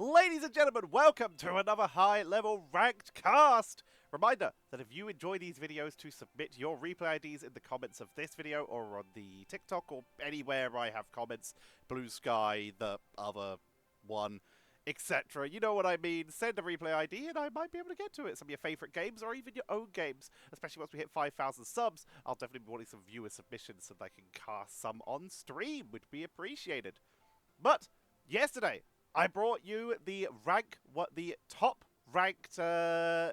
Ladies and gentlemen, welcome to another high-level ranked cast! Reminder that if you enjoy these videos, to submit your replay IDs in the comments of this video or on the TikTok or anywhere I have comments, Blue Sky, the other one, etc. You know what I mean. Send a replay ID and I might be able to get to it. Some of your favourite games or even your own games. Especially once we hit 5,000 subs, I'll definitely be wanting some viewer submissions so that I can cast some on stream, would be appreciated. But yesterday, I brought you the top ranked Emma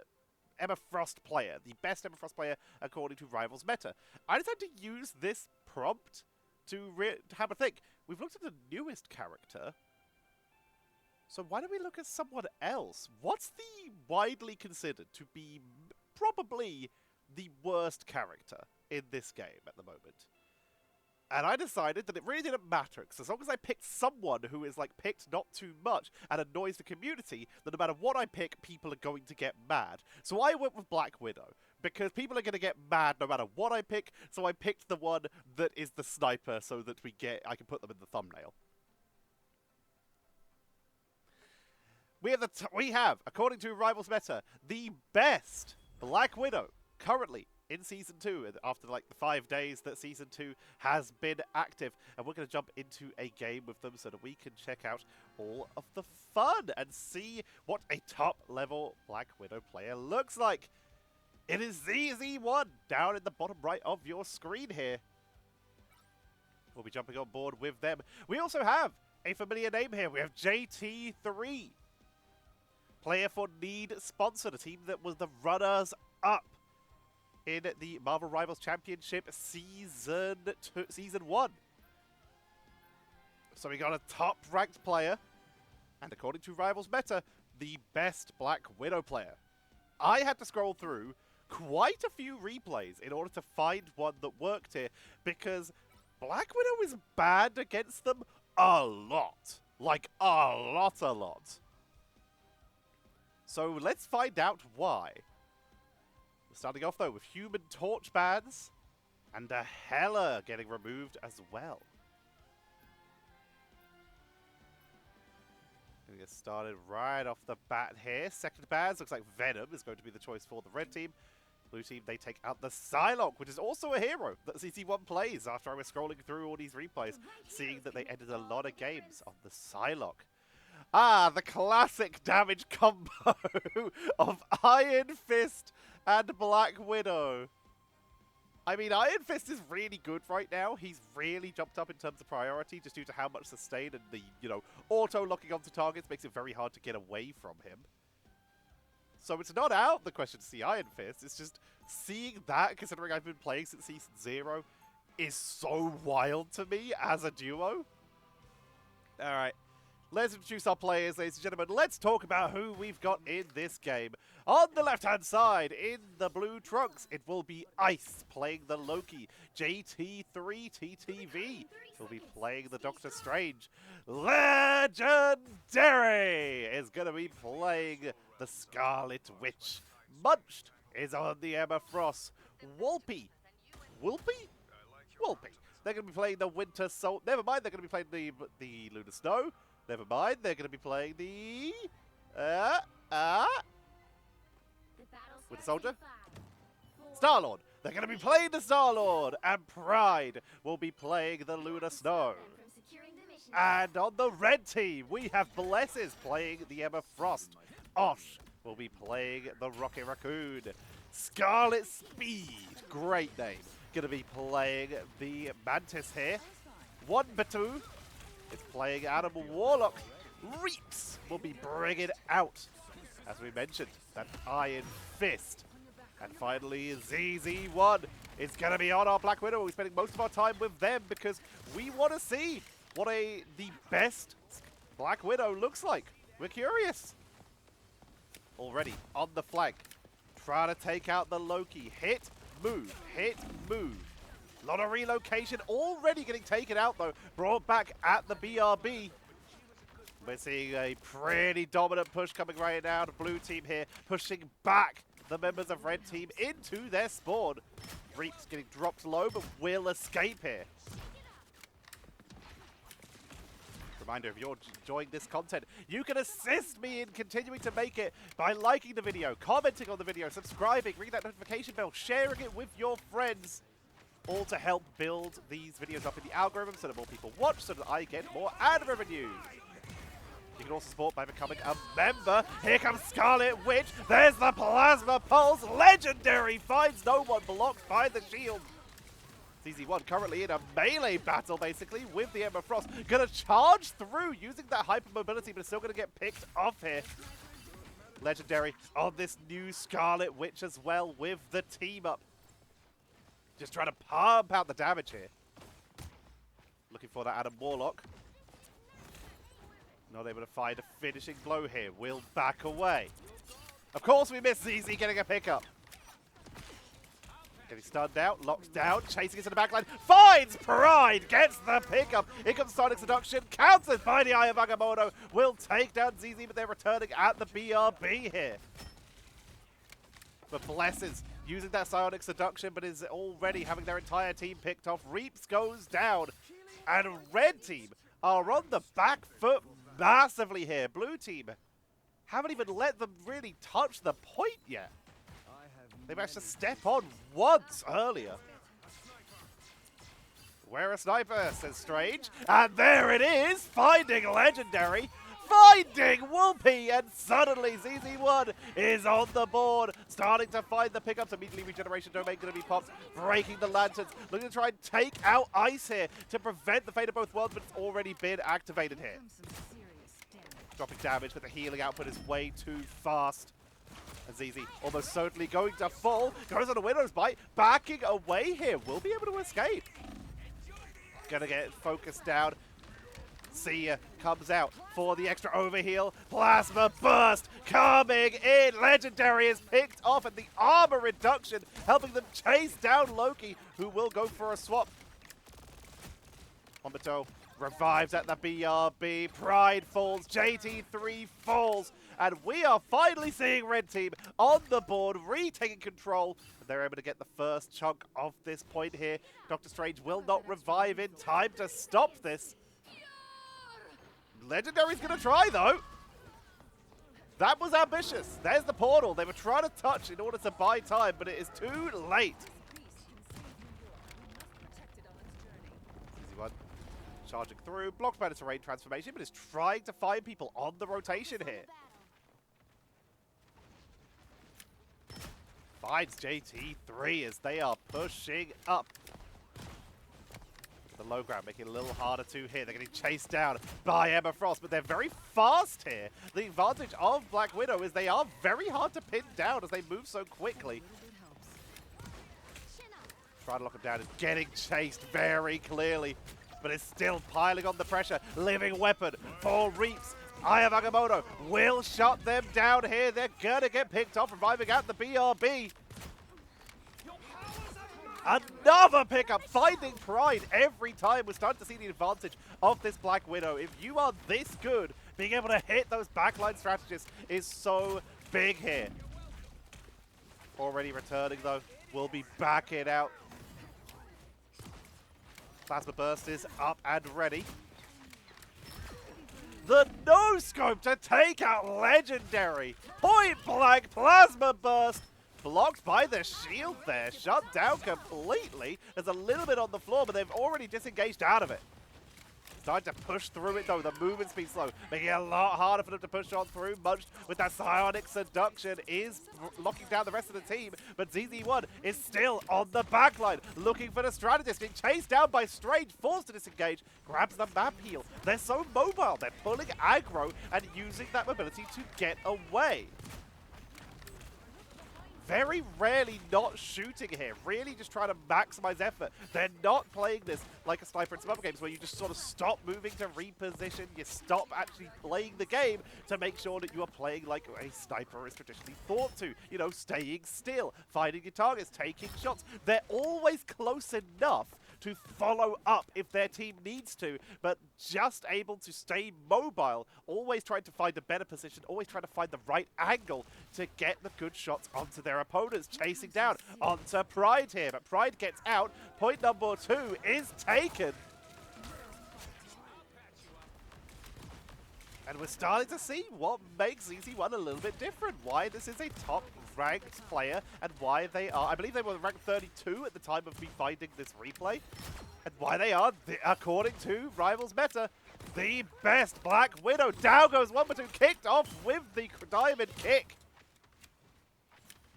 Frost player, the best Emma Frost player according to Rivals Meta. I decided to use this prompt to have a think. We've looked at the newest character, so why don't we look at someone else? What's the widely considered to be probably the worst character in this game at the moment? And I decided that it really didn't matter, because as long as I picked someone who is, like, picked not too much and annoys the community, then no matter what I pick, people are going to get mad. So I went with Black Widow, because people are going to get mad no matter what I pick, so I picked the one that is the sniper so that I can put them in the thumbnail. We have, according to Rivals Meta, the best Black Widow currently in Season 2, after like the 5 days that Season 2 has been active. And we're going to jump into a game with them so that we can check out all of the fun and see what a top-level Black Widow player looks like. It is ZZ1 down in the bottom right of your screen here. We'll be jumping on board with them. We also have a familiar name here. We have JT3. Player for Need Sponsored, a team that was the runners-up in the Marvel Rivals Championship Season 1. So we got a top-ranked player, and according to Rivals Meta, the best Black Widow player. I had to scroll through quite a few replays in order to find one that worked here, because Black Widow is bad against them a lot. Like, a lot. So let's find out why. Starting off, though, with Human Torch bans and a Hela getting removed as well. Going to get started right off the bat here. Second bans, looks like Venom is going to be the choice for the red team. Blue team, they take out the Psylocke, which is also a hero that CC1 plays after I was scrolling through all these replays, seeing that they ended a lot of games on the Psylocke. Ah, the classic damage combo of Iron Fist and Black Widow. I mean, Iron Fist is really good right now. He's really jumped up in terms of priority just due to how much sustain and the, auto-locking onto targets makes it very hard to get away from him. So it's not out of the question to see Iron Fist. It's just seeing that, considering I've been playing since Season 0, is so wild to me as a duo. Alright. Let's introduce our players, ladies and gentlemen. Let's talk about who we've got in this game. On the left-hand side, in the blue trunks, it will be Ice playing the Loki. JT3TTV will be playing the Doctor Strange. Legendary is going to be playing the Scarlet Witch. Munched is on the Emma Frost. Wolpie. Wolpie? Wolpie. They're going to be playing the Winter Soul. Never mind, they're going to be playing the Lunar Snow. Never mind, they're going to be playing the... Winter Soldier? Star-Lord. They're going to be playing the Star-Lord. And Pride will be playing the Lunar Snow. And on the red team, we have Blesses playing the Emma Frost. Osh will be playing the Rocket Raccoon. ScarletSpeed, great name, going to be playing the Mantis here. Onebetou is playing Animal Warlock. reapz will be bringing out, as we mentioned, that Iron Fist. And finally, ZZ1 is going to be on our Black Widow. We're spending most of our time with them because we want to see what the best Black Widow looks like. We're curious. Already on the flank, trying to take out the Loki. Hit, move, hit, move. A lot of relocation already getting taken out, though. Brought back at the BRB. We're seeing a pretty dominant push coming right now. The blue team here pushing back the members of red team into their spawn. reapz getting dropped low, but will escape here. Reminder, if you're enjoying this content, you can assist me in continuing to make it by liking the video, commenting on the video, subscribing, ringing that notification bell, sharing it with your friends, all to help build these videos up in the algorithm so that more people watch, so that I get more ad revenue. You can also support by becoming a member. Here comes Scarlet Witch. There's the Plasma Pulse. Legendary finds No.1 blocked by the shield. ZZ1 currently in a melee battle, basically, with the Emma Frost. Gonna charge through using that hyper mobility, but it's still gonna get picked off here. Legendary on this new Scarlet Witch as well with the team up. Just trying to pump out the damage here. Looking for that Adam Warlock. Not able to find a finishing blow here. Will back away. Of course we miss ZZ getting a pickup. Getting stunned out, locked down, chasing into the backline, finds Pride, gets the pickup. Here comes Sonic Seduction, countered by the Eye of Agamotto. Will take down ZZ, but they're returning at the BRB here. But Blesses using that Psionic Seduction, but is already having their entire team picked off. reapz goes down, and Red Team are on the back foot massively here. Blue Team haven't even let them really touch the point yet. They managed to step on once earlier. Where a sniper, says Strange. And there it is, finding Legendary, finding Wolpie, and suddenly ZZ1 is on the board, starting to find the pickups. Immediately Regeneration Domain going to be popped, breaking the lanterns, looking to try and take out Ice here to prevent the fate of both worlds, but it's already been activated here. Dropping damage, but the healing output is way too fast. And ZZ almost certainly going to fall, goes on a Widow's Bite, backing away here, will be able to escape. Gonna get focused down. Sia comes out for the extra overheal. Plasma Burst coming in. Legendary is picked off, and the armor reduction helping them chase down Loki, who will go for a swap. Onebetou revives at the BRB. Pride falls. JT3 falls. And we are finally seeing Red Team on the board, retaking control. And they're able to get the first chunk of this point here. Doctor Strange will not revive in time to stop this. Legendary's going to try, though. That was ambitious. There's the portal. They were trying to touch in order to buy time, but it is too late. Easy one. Charging through. Blocked by the terrain transformation, but is trying to find people on the rotation here. Finds JT3 as they are pushing up. The low ground making it a little harder to hit. They're getting chased down by Emma Frost, but they're very fast here. The advantage of Black Widow is they are very hard to pin down as they move so quickly. Trying to lock him down is getting chased very clearly, but it's still piling on the pressure. Living weapon for reapz. Eye of Agamotto will shut them down here. They're gonna get picked off, reviving at the BRB. Another pickup, finding Pride every time. We're starting to see the advantage of this Black Widow. If you are this good, being able to hit those backline strategists is so big here. Already returning though, will be backing out. Plasma Burst is up and ready. The no-scope to take out Legendary. Point blank Plasma Burst. Blocked by the shield there. Shut down completely. There's a little bit on the floor, but they've already disengaged out of it. Starting to push through it though. The movement speed slow, making it a lot harder for them to push on through. Munched with that Psionic Seduction is locking down the rest of the team, but ZZ1 is still on the backline, looking for the strategist, being chased down by Strange, forced to disengage, grabs the map heal. They're so mobile, they're pulling aggro and using that mobility to get away. Very rarely not shooting here, really just trying to maximize effort. They're not playing this like a sniper in some other games where you just sort of stop moving to reposition, you stop actually playing the game to make sure that you are playing like a sniper is traditionally thought to. You know, staying still, finding your targets, taking shots. They're always close enough to follow up if their team needs to, but just able to stay mobile, always trying to find a better position, always trying to find the right angle to get the good shots onto their opponents. Chasing down onto Pride here, but Pride gets out. Point number 2 is taken. And we're starting to see what makes ZZ1 a little bit different. Why this is a top-ranked player and why they are... I believe they were ranked 32 at the time of me finding this replay. And why they are, according to Rivals Meta, the best Black Widow. Down goes onebetou, kicked off with the diamond kick.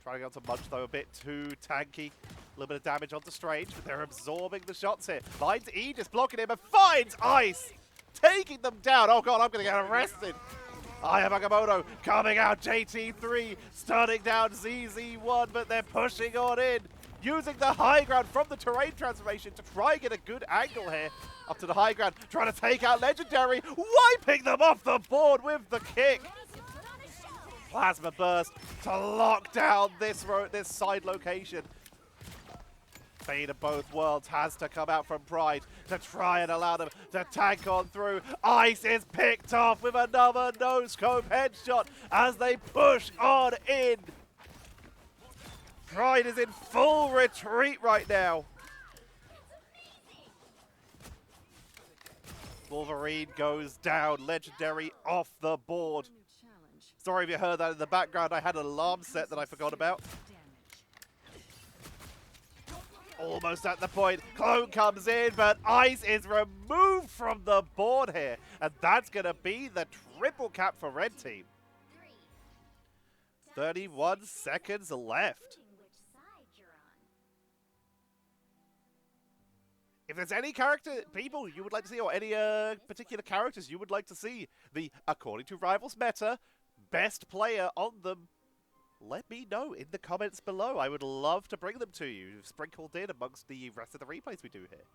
Trying to get onto Munched, though, a bit too tanky. A little bit of damage onto Strange, but they're absorbing the shots here. Finds Aegis blocking him and finds Ice, taking them down. Oh god, I'm going to get arrested. Aya Magamoto coming out, JT3 stunning down ZZ1, but they're pushing on in. Using the high ground from the terrain transformation to try and get a good angle here. Up to the high ground, trying to take out Legendary, wiping them off the board with the kick. Plasma Burst to lock down this side location. Fate of both worlds has to come out from Pride to try and allow them to tank on through. Ice is picked off with another no-scope headshot as they push on in. Pride is in full retreat right now. Wolverine goes down, Legendary off the board. Sorry if you heard that in the background, I had an alarm set that I forgot about. Almost at the point, Clone comes in, but Ice is removed from the board here. And that's going to be the triple cap for Red Team. 31 seconds left. If there's any people you would like to see, or any particular characters you would like to see, the, according to Rivals Meta, best player on them, let me know in the comments below. I would love to bring them to you, sprinkled in amongst the rest of the replays we do here.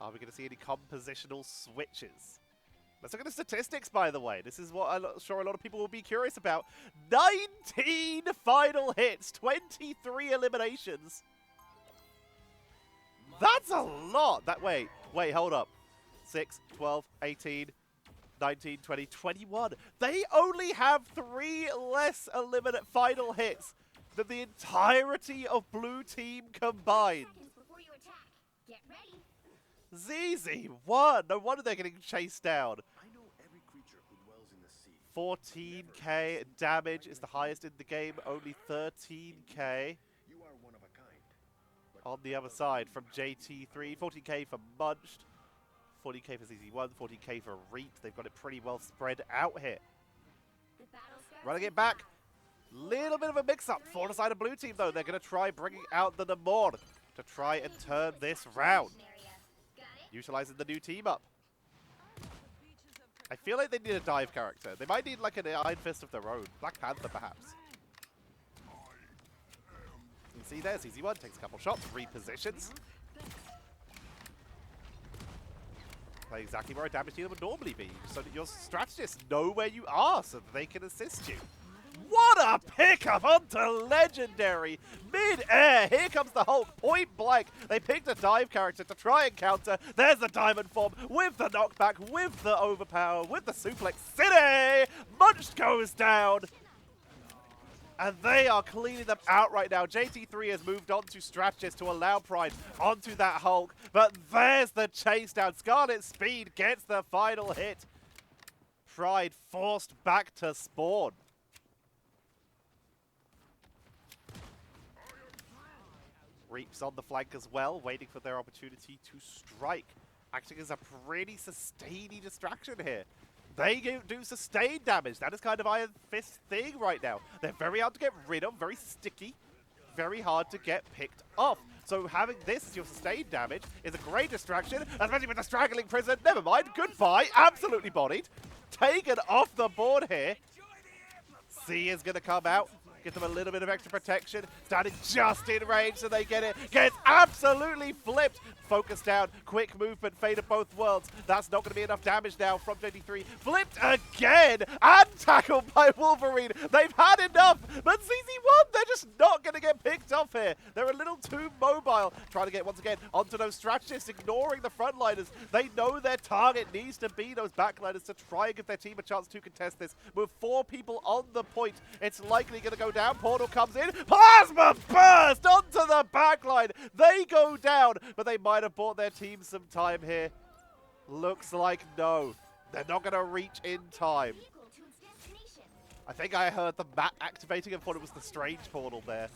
Are we going to see any compositional switches? Let's look at the statistics, by the way. This is what I'm sure a lot of people will be curious about. 19 final hits, 23 eliminations. That's a lot. Wait, hold up. 6, 12, 18, 19, 20, 21. They only have 3 less final hits than the entirety of Blue Team combined. ZZ1. No wonder they're getting chased down. 14k damage is the highest in the game. Only 13k. On the other side from JT3, 14k for Munched, 40k for ZZ1, 40k for reapz. They've got it pretty well spread out here. Running it back. Little bit of a mix-up for the side of Blue Team, though. They're going to try bringing out the Namor to try and turn this round. Utilizing the new team up. I feel like they need a dive character. They might need like an Iron Fist of their own. Black Panther, perhaps. You can see there, ZZ1 takes a couple shots, repositions. Play exactly where a damage dealer would normally be, so that your strategists know where you are so that they can assist you. What a pickup onto Legendary! Mid-air, here comes the Hulk, point blank. They picked a dive character to try and counter. There's the Diamond Form with the knockback, with the overpower, with the suplex city! Munched goes down! And they are cleaning them out right now. JT3 has moved on to strategist to allow Pride onto that Hulk. But there's the chase down. ScarletSpeed gets the final hit. Pride forced back to spawn. reapz on the flank as well, waiting for their opportunity to strike. Acting as a pretty sustaining distraction here. They do sustained damage. That is kind of Iron Fist thing right now. They're very hard to get rid of, very sticky, very hard to get picked off. So having this as your sustained damage is a great distraction, especially with the straggling prison. Never mind, goodbye, absolutely bodied. Taken off the board here. C is going to come out. Give them a little bit of extra protection. Standing just in range so they get it. Gets absolutely flipped. Focus down. Quick movement. Fate of both worlds. That's not going to be enough damage now from 23. Flipped again. And tackled by Wolverine. They've had enough. But ZZ1, they're just not going to get picked off here. They're a little too mobile. Trying to get, once again, onto those strategists. Ignoring the frontliners. They know their target needs to be those backliners to try and give their team a chance to contest this. With 4 people on the point, it's likely going to go down. Portal comes in. Plasma burst onto the backline. They go down, but they might have bought their team some time here. Looks like no. They're not going to reach in time. I think I heard the map activating and thought it was the strange portal there.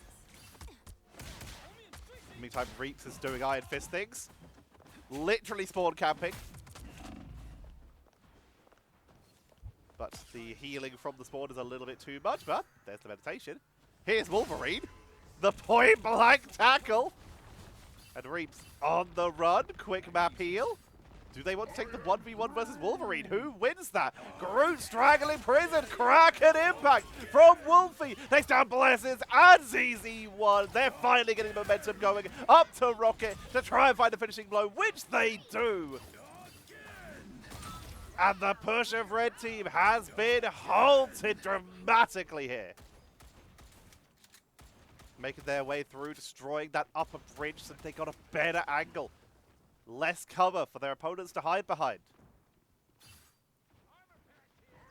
Meantime, reapz is doing Iron Fist things. Literally spawn camping. But the healing from the spawn is a little bit too much, but there's the meditation. Here's Wolverine. The point blank tackle. And reapz on the run. Quick map heal. Do they want to take the 1v1 versus Wolverine? Who wins that? Groot straggling prison. Kraken impact from Wolpie. Takes down Blesses and ZZ1. They're finally getting momentum going up to Rocket to try and find a finishing blow, which they do. And the push of Red Team has been halted dramatically here. Making their way through, destroying that upper bridge so they got a better angle. Less cover for their opponents to hide behind.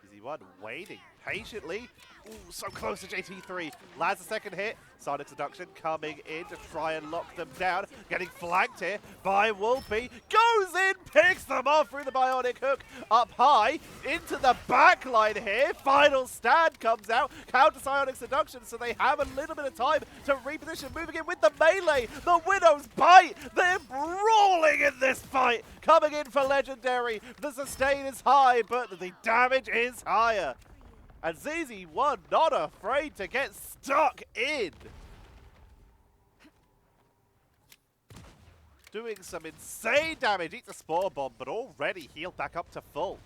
ZZ1 waiting patiently. Ooh, so close to JT3. Lands a second hit. Sonic Seduction coming in to try and lock them down. Getting flanked here by Wolpie. Goes in, picks them off through the bionic hook. Up high, into the back line here. Final stand comes out. Counter Sonic Seduction, so they have a little bit of time to reposition. Moving in with the melee. The Widow's bite. They're brawling in this fight. Coming in for Legendary. The sustain is high, but the damage is higher. And ZZ1 not afraid to get stuck in. Doing some insane damage. Eats a Spore Bomb, but already healed back up to full.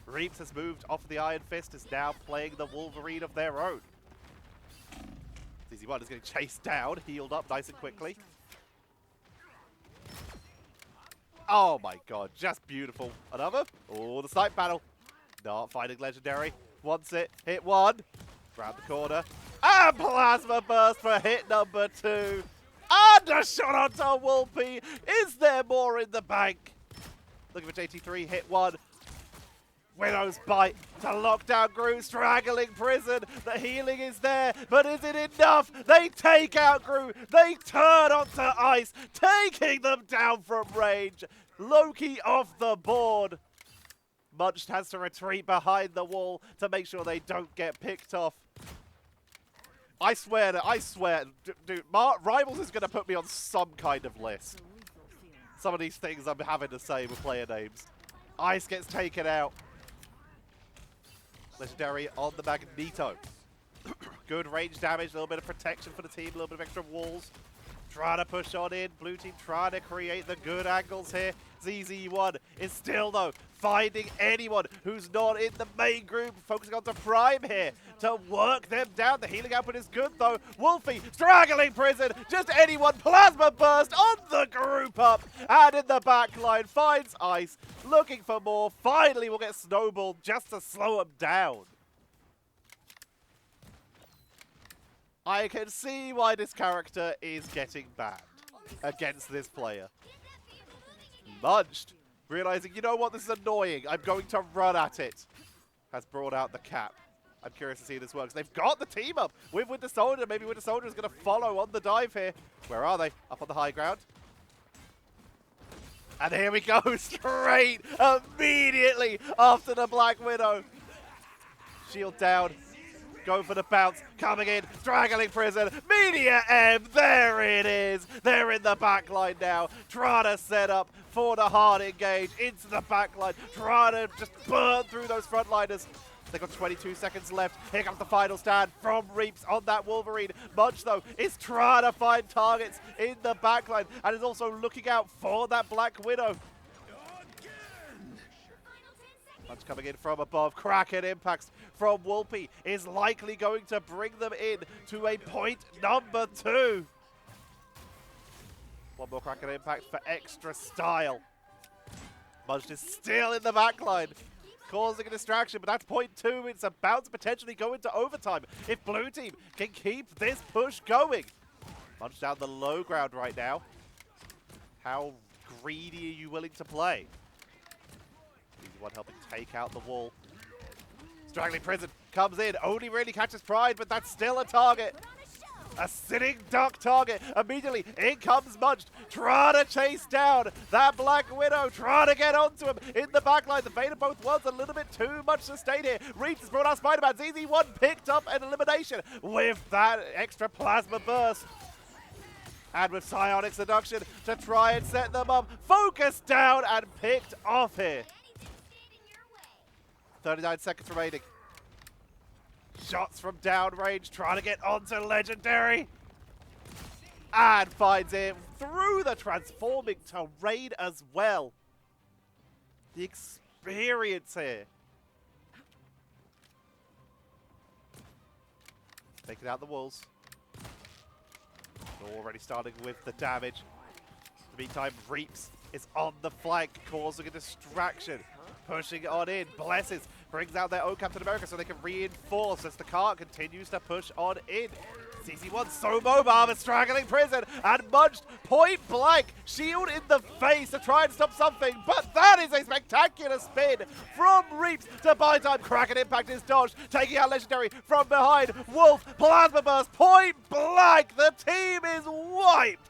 reapz has moved off the Iron Fist, is now playing the Wolverine of their own. ZZ1 is getting chased down, healed up nice and quickly. Oh my god, just beautiful. Another. Oh, the snipe battle. Not finding Legendary. Wants it. Hit one. Round the corner. And Plasma Burst for hit number 2. And a shot onto Wolpie. Is there more in the bank? Looking for JT3. Hit one. Widow's bite to lock down Groot. Straggling prison. The healing is there. But is it enough? They take out Groot. They turn onto ice. Taking them down from range. Loki off the board. Munched has to retreat behind the wall to make sure they don't get picked off. I swear, dude, Rivals is going to put me on some kind of list. Some of these things I'm having to say with player names. Ice gets taken out. Legendary on the Magneto. Good range damage, a little bit of protection for the team, a little bit of extra walls. Trying to push on in. Blue team trying to create the good angles here. ZZ1 is still, though, finding anyone who's not in the main group. Focusing on the Prime here to work them down. The healing output is good, though. Wolpie, straggling prison. Just anyone. Plasma Burst on the group up. And in the back line, finds Ice. Looking for more. Finally, will get snowballed just to slow him down. I can see why this character is getting banned against this player. Munched, realizing, you know what, this is annoying. I'm going to run at it. Has brought out the cap. I'm curious to see if this works. They've got the team up with Winter Soldier. Maybe Winter Soldier is going to follow on the dive here. Where are they? Up on the high ground. And here we go, straight immediately after the Black Widow. Shield down. Go for the bounce, coming in, straggling prison, Media M, there it is. They're in the backline now, trying to set up for the hard engage into the backline, trying to just burn through those frontliners. They've got 22 seconds left. Here comes the final stand from reapz on that Wolverine. Munched, though, is trying to find targets in the backline and is also looking out for that Black Widow. Munched coming in from above. Kraken impacts from Wolpie is likely going to bring them in to a point number 2. One more Kraken impact for extra style. Munched is still in the backline, causing a distraction, but that's point 2. It's about to potentially go into overtime if Blue Team can keep this push going. Munched down the low ground right now. How greedy are you willing to play? ZZ1 helping take out the wall. Straggling prison comes in, only really catches Pride, but that's still a target. A sitting duck target. Immediately, in comes Munched, trying to chase down that Black Widow, trying to get onto him in the backline. The bait of both worlds, a little bit too much sustain here. reapz has brought out Spider-Man. ZZ1 picked up an elimination with that extra plasma burst. And with Psionic's seduction to try and set them up. Focused down and picked off here. 39 seconds remaining. Shots from downrange, trying to get onto Legendary. And finds it through the transforming terrain as well. The experience here. Taking out the walls. Already starting with the damage. In the meantime, reapz is on the flank, causing a distraction. Pushing on in. Blesses brings out their own Captain America so they can reinforce as the cart continues to push on in. ZZ1 so mobile but straggling prison, and Munched point blank, shield in the face to try and stop something, but that is a spectacular spin from reapz to buy time. Kraken impact is dodged, taking out Legendary from behind. Wolf, plasma burst, point blank, the team is wiped.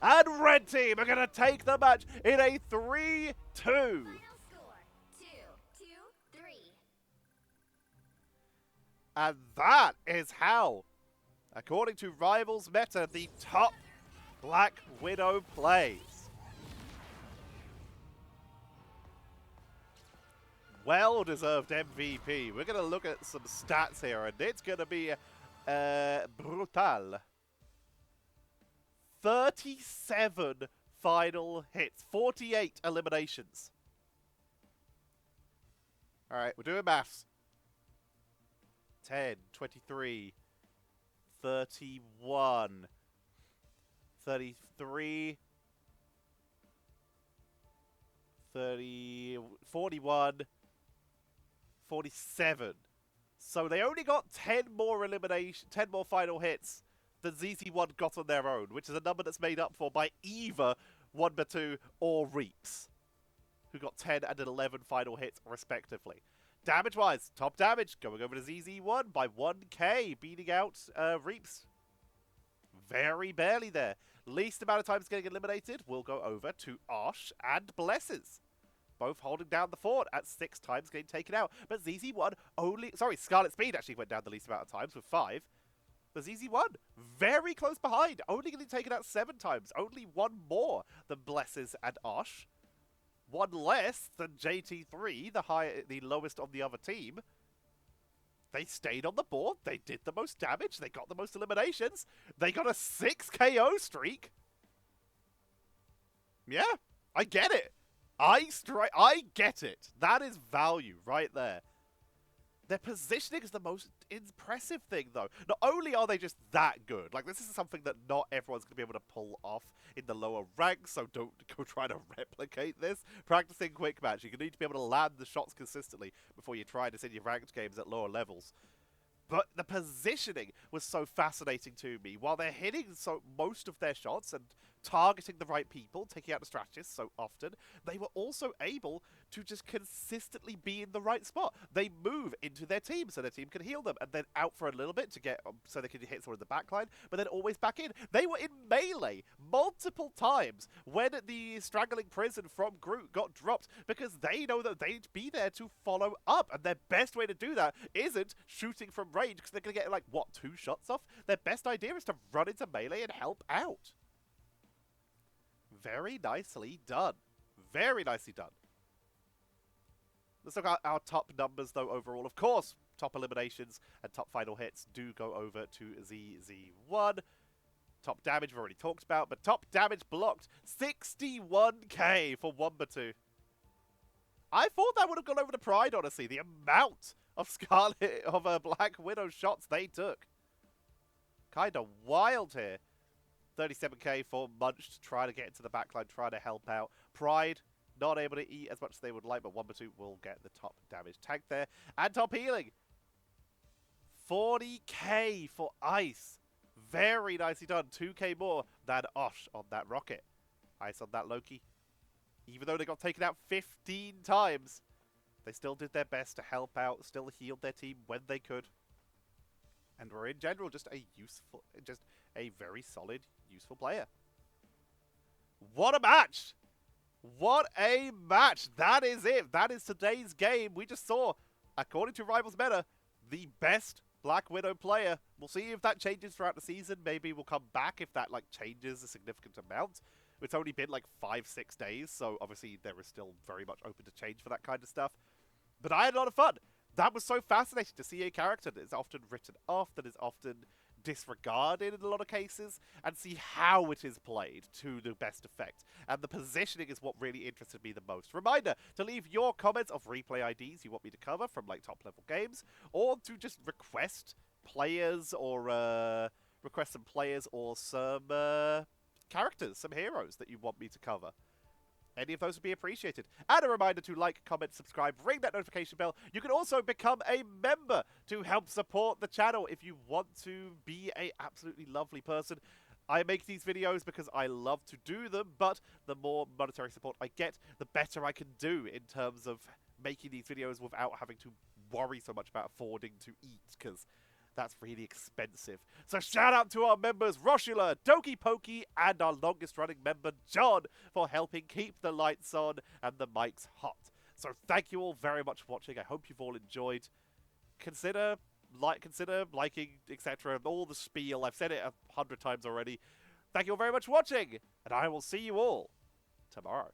And red team are going to take the match in a 3-2. Final score, 2-3. And that is how, according to Rivals Meta, the top Black Widow plays. Well-deserved MVP. We're going to look at some stats here, and it's going to be brutal. 37 final hits, 48 eliminations. All right, we're doing maths. 10, 23, 31, 33, 30, 41, 47. So they only got 10 more final hits than ZZ1 got on their own, which is a number that's made up for by either onebetou or reapz, who got 10 and 11 final hits respectively. Damage-wise, top damage going over to ZZ1 by 1k, beating out reapz. Very barely there. Least amount of times getting eliminated will go over to Osh and Blesses. Both holding down the fort at 6 times getting taken out. But ZZ1 only... Sorry, ScarletSpeed actually went down the least amount of times with 5. But ZZ1, very close behind. Only getting taken out 7 times. Only 1 more than Blesses and Osh. 1 less than JT3, the lowest on the other team. They stayed on the board. They did the most damage. They got the most eliminations. They got a 6 KO streak. Yeah, I get it. I get it. That is value right there. Their positioning is the most impressive thing, though. Not only are they just that good, like, this is something that not everyone's going to be able to pull off in the lower ranks, so don't go try to replicate this. Practicing quick match, you need to be able to land the shots consistently before you try this in your ranked games at lower levels. But the positioning was so fascinating to me. While they're hitting most of their shots and targeting the right people, taking out the strategists so often, they were also able to just consistently be in the right spot. They move into their team so their team can heal them, and then out for a little bit to get so they can hit someone in the backline, but then always back in. They were in melee multiple times when the straggling prison from Groot got dropped, because they know that they'd be there to follow up, and their best way to do that isn't shooting from range, because they're going to get, like, what, 2 shots off? Their best idea is to run into melee and help out. Very nicely done. Very nicely done. Let's look at our top numbers, though, overall. Of course, top eliminations and top final hits do go over to ZZ1. Top damage we've already talked about, but top damage blocked, 61k for onebetou. I thought that would have gone over to Pride, honestly. The amount of Black Widow shots they took. Kind of wild here. 37k for Munched, trying to get into the backline, trying to help out. Pride, not able to eat as much as they would like, but onebetou will get the top damage tank there. And top healing. 40k for Ice. Very nicely done. 2k more than Osh on that rocket. Ice on that Loki. Even though they got taken out 15 times, they still did their best to help out, still healed their team when they could. and were in general just a very solid, useful player. What a match! What a match! That is it. That is today's game. We just saw, according to Rivals Meta, the best Black Widow player. We'll see if that changes throughout the season. Maybe we'll come back if that changes a significant amount. It's only been 5-6 days, so obviously there is still very much open to change for that kind of stuff. But I had a lot of fun. That was so fascinating to see a character that is often written off, that is often disregarded in a lot of cases, and see how it is played to the best effect. And the positioning is what really interested me the most. Reminder to leave your comments of replay IDs you want me to cover from top level games, or to just request players or some characters, some heroes that you want me to cover. Any of those would be appreciated. And a reminder to like, comment, subscribe, ring that notification bell. You can also become a member to help support the channel if you want to be a absolutely lovely person. I make these videos because I love to do them, but the more monetary support I get, the better I can do in terms of making these videos without having to worry so much about affording to eat, because that's really expensive. So shout out to our members, Roshula, Doki Pokey, and our longest running member, John, for helping keep the lights on and the mics hot. So thank you all very much for watching. I hope you've all enjoyed. Consider liking, etc. All the spiel. I've said it 100 times already. Thank you all very much for watching, and I will see you all tomorrow.